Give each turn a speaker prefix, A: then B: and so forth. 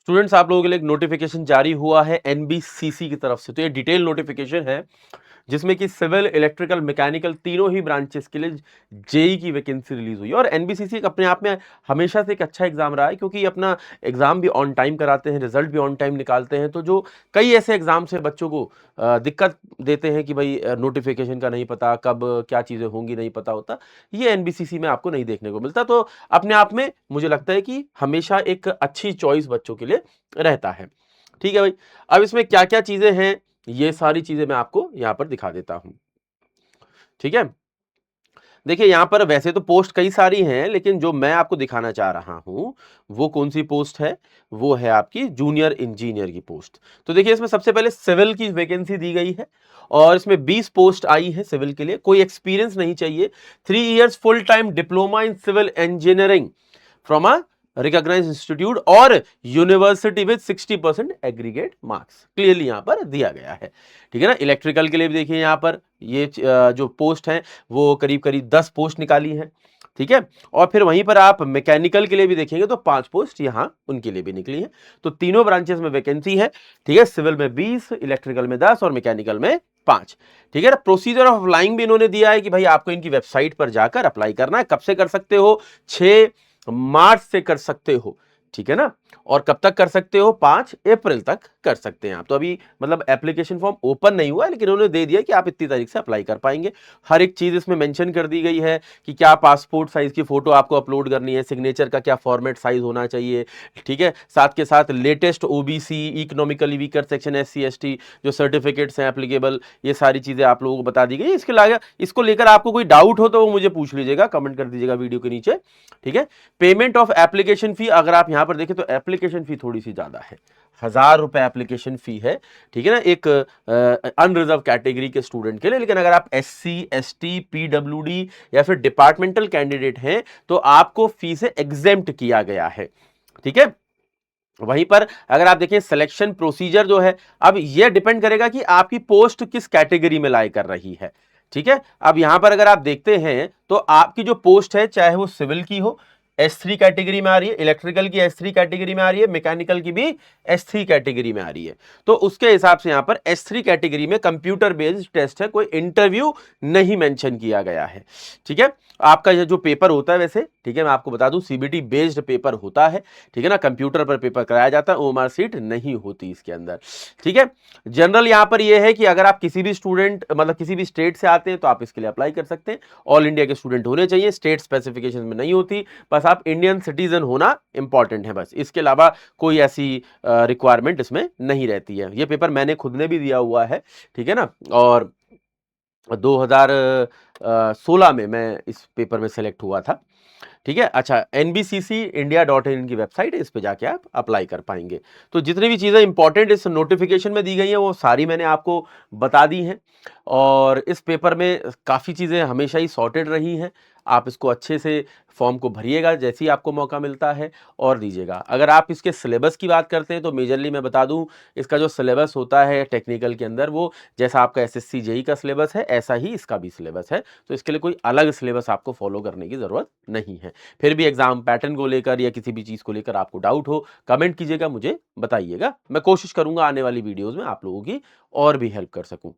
A: Students, आप लोगों के लिए एक नोटिफिकेशन जारी हुआ है एनबीसीसी की तरफ से। तो ये डिटेल नोटिफिकेशन है जिसमें कि सिविल, इलेक्ट्रिकल, मैकेनिकल तीनों ही ब्रांचेस के लिए जेई की वैकेंसी रिलीज हुई है। और एनबीसीसी एक अपने आप में हमेशा से एक अच्छा एग्जाम रहा है, क्योंकि अपना एग्जाम भी ऑन टाइम कराते हैं, रिजल्ट भी ऑन टाइम निकालते हैं। तो जो कई ऐसे एग्जाम से बच्चों को दिक्कत देते हैं कि भाई नोटिफिकेशन का नहीं पता, कब क्या चीजें होंगी नहीं पता होता, ये एनबीसीसी में आपको नहीं देखने को मिलता। तो अपने आप में मुझे लगता है कि हमेशा एक अच्छी चॉइस बच्चों के लिए रहता है। ठीक है भाई, अब इसमें क्या क्या चीजें हैं, ये सारी चीजें मैं आपको यहां पर दिखा देता हूं। ठीक है, देखिए यहां पर वैसे तो पोस्ट कई सारी हैं, लेकिन जो मैं आपको दिखाना चाह रहा हूं वो कौन सी पोस्ट है, वो है आपकी जूनियर इंजीनियर की पोस्ट। तो देखिए इसमें सबसे पहले सिविल की वैकेंसी दी गई है और इसमें 20 पोस्ट आई है सिविल के लिए। कोई एक्सपीरियंस नहीं चाहिए, 3 years full time diploma in civil engineering from a recognised institute और university with 60% aggregate marks, clearly यहां पर दिया गया है। ठीक है ना। इलेक्ट्रिकल के लिए भी देखिए यहां पर ये जो पोस्ट है वो करीब करीब 10 पोस्ट निकाली है। ठीक है, और फिर वहीं पर आप मैकेनिकल के लिए भी देखेंगे तो 5 पोस्ट यहां उनके लिए भी निकली है। तो तीनों ब्रांचेस में वैकेंसी है। ठीक है, सिविल में 20, इलेक्ट्रिकल में 10 और मैकेनिकल में 5। ठीक है ना। प्रोसीजर ऑफ अप्लाइंग भी इन्होंने दिया है कि भाई आपको इनकी वेबसाइट पर जाकर अप्लाई करना है। कब से कर सकते हो, 6 मार्च से कर सकते हो। ठीक है ना। और कब तक कर सकते हो, 5 अप्रैल तक कर सकते हैं आप। तो अभी मतलब एप्लीकेशन फॉर्म ओपन नहीं हुआ है, लेकिन उन्होंने दे दिया कि आप इतनी तारीख से अप्लाई कर पाएंगे। हर एक चीज इसमें मेंशन कर दी गई है कि क्या पासपोर्ट साइज की फोटो आपको अपलोड करनी है, सिग्नेचर का क्या फॉर्मेट साइज होना चाहिए। ठीक है, साथ के साथ latest OBC, economically weaker section, SC ST जो सर्टिफिकेट्स हैं एप्लीकेबल, ये सारी चीजें आप लोगों को बता दी गई। इसके अलावा इसको लेकर आपको कोई डाउट हो तो वो मुझे पूछ लीजिएगा, कमेंट कर दीजिएगा वीडियो के नीचे। ठीक है, पेमेंट ऑफ एप्लीकेशन फी अगर आप यहां पर देखें तो एप्लीकेशन फी थोड़ी सी ज्यादा है, 1000 रुपए एप्लीकेशन फी है। ठीक है ना, एक अनरिजर्व कैटेगरी के स्टूडेंट के लिए। लेकिन अगर आप एससी, एसटी, पीडब्ल्यूडी या फिर डिपार्टमेंटल कैंडिडेट हैं तो आपको फी से एग्जेम्प्ट किया गया है। ठीक है, वहीं पर अगर आप देखें सिलेक्शन प्रोसीजर जो है, अब यह डिपेंड करेगा कि आपकी पोस्ट किस कैटेगरी में लाई कर रही है। ठीक है, अब यहां पर अगर आप देखते हैं तो आपकी जो पोस्ट है, चाहे वो सिविल की हो, S3 कैटेगरी में आ रही है, इलेक्ट्रिकल की S3 कैटेगरी में आ रही है, मैकेनिकल की भी S3 कैटेगरी में आ रही है। तो उसके हिसाब से यहां पर S3 कैटेगरी में कंप्यूटर बेस्ड टेस्ट है, कोई इंटरव्यू नहीं मेंशन किया गया है। ठीक है, आपका ये जो पेपर होता है वैसे, ठीक है मैं आपको बता दूं, सीबीटी बेस्ड पेपर होता है। ठीक है ना, कंप्यूटर पर पेपर कराया जाता है, ओएमआर सीट नहीं होती इसके अंदर। ठीक है, जनरल यहां पर यह है कि अगर आप किसी भी स्टूडेंट मतलब किसी भी स्टेट से आते हैं तो आप इसके लिए अप्लाई कर सकते हैं। ऑल इंडिया के स्टूडेंट होने चाहिए, स्टेट स्पेसिफिकेशन में नहीं होती, बस आप इंडियन सिटीजन होना इंपॉर्टेंट है बस, इसके अलावा कोई ऐसी रिक्वायरमेंट इसमें नहीं रहती है। ये पेपर मैंने खुद ने भी दिया हुआ है। ठीक है ना, और 2016 में मैं इस पेपर में सेलेक्ट हुआ था। ठीक है, अच्छा nbccindia.in की वेबसाइट है, इस पे जाके आप अप्लाई कर पाएंगे। तो जितनी भी चीजें इंपॉर्टेंट इस नोटिफिकेशन में दी गई हैं वो सारी मैंने आपको बता दी हैं। और इस पेपर में काफी चीजें हमेशा ही सॉर्टेड रही हैं। आप इसको अच्छे से फॉर्म को भरिएगा जैसे ही आपको मौका मिलता है और दीजिएगा। अगर आप इसके सिलेबस की बात करते हैं तो मेजरली मैं बता दूं, इसका जो सिलेबस होता है टेक्निकल के अंदर, वो जैसा आपका एसएससी जेई का सिलेबस है ऐसा ही इसका भी सिलेबस है। तो इसके लिए कोई अलग सिलेबस आपको फॉलो करने की जरूरत नहीं है। फिर भी एग्जाम पैटर्न को लेकर या किसी भी चीज को लेकर आपको डाउट हो, कमेंट कीजिएगा, मुझे बताइएगा। मैं कोशिश करूंगा आने वाली वीडियोस में आप लोगों की और भी हेल्प कर सकूं।